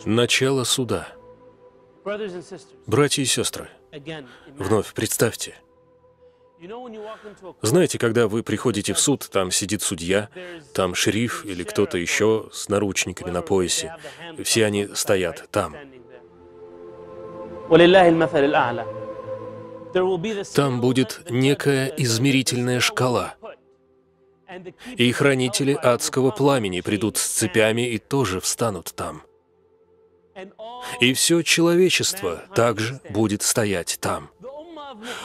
Начало суда. Братья и сестры, вновь представьте. Знаете, когда вы приходите в суд, там сидит судья, там шериф или кто-то еще с наручниками на поясе. Все они стоят там. Там будет некая измерительная шкала. И хранители адского пламени придут с цепями и тоже встанут там. И все человечество также будет стоять там.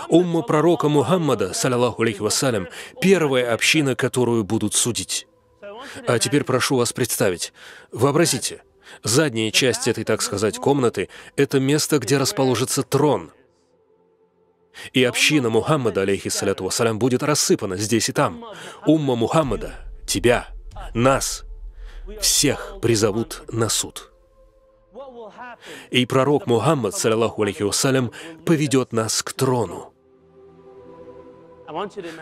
Умма пророка Мухаммада, саллаллаху алейхи вассалям, первая община, которую будут судить. А теперь прошу вас представить. Вообразите, задняя часть этой, так сказать, комнаты — это место, где расположится трон. И община Мухаммада, алейхиссаляту вассалям, будет рассыпана здесь и там. Умма Мухаммада, тебя, нас, всех призовут на суд. И пророк Мухаммад, саллаллаху алейхи вассалям, поведет нас к трону.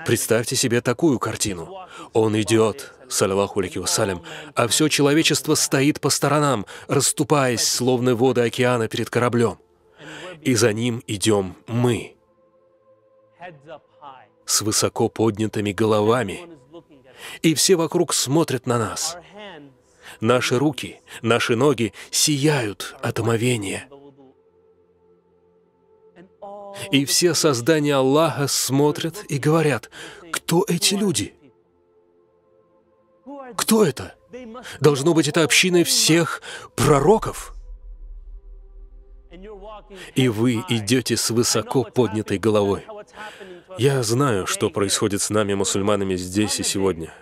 Представьте себе такую картину. Он идет, саллаллаху алейхи вассалям, а все человечество стоит по сторонам, расступаясь, словно воды океана перед кораблем. И за ним идем мы, с высоко поднятыми головами. И все вокруг смотрят на нас. Наши руки, наши ноги сияют от омовения. И все создания Аллаха смотрят и говорят: кто эти люди? Кто это? Должно быть, это община всех пророков. И вы идете с высоко поднятой головой. Я знаю, что происходит с нами, мусульманами, здесь и сегодня.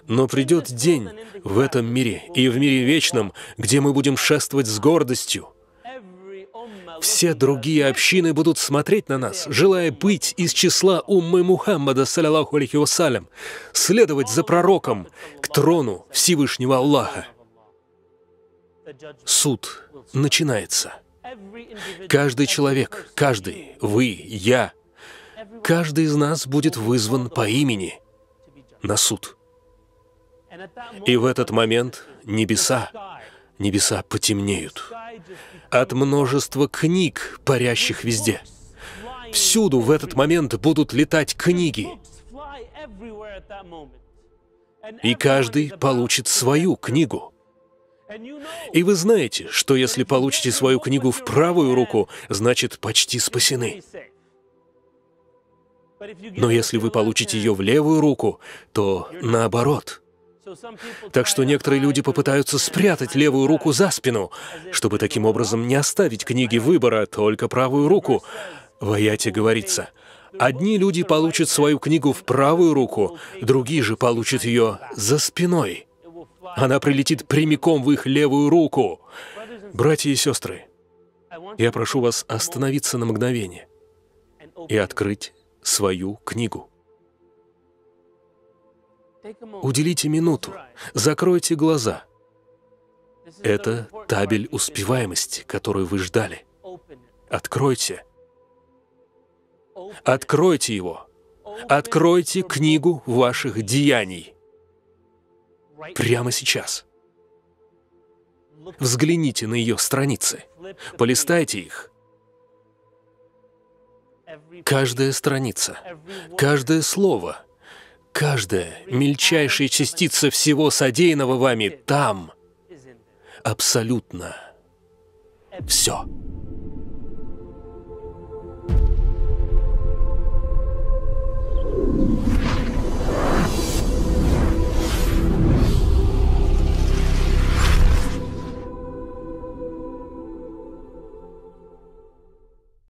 Но придет день в этом мире и в мире вечном, где мы будем шествовать с гордостью. Все другие общины будут смотреть на нас, желая быть из числа уммы Мухаммада, саллаллаху алейхи вассалям, следовать за пророком к трону Всевышнего Аллаха. Суд начинается. Каждый человек, каждый, вы, я, каждый из нас будет вызван по имени на суд. И в этот момент небеса потемнеют от множества книг, парящих везде. Всюду в этот момент будут летать книги. И каждый получит свою книгу. И вы знаете, что если получите свою книгу в правую руку, значит, почти спасены. Но если вы получите ее в левую руку, то наоборот. Так что некоторые люди попытаются спрятать левую руку за спину, чтобы таким образом не оставить книги выбора, только правую руку. В аяте говорится: одни люди получат свою книгу в правую руку, другие же получат ее за спиной. Она прилетит прямиком в их левую руку. Братья и сестры, я прошу вас остановиться на мгновение и открыть свою книгу. Уделите минуту, закройте глаза. Это табель успеваемости, которую вы ждали. Откройте. Откройте его. Откройте книгу ваших деяний. Прямо сейчас. Взгляните на ее страницы. Полистайте их. Каждая страница, каждое слово, каждая мельчайшая частица всего содеянного вами там. Абсолютно все.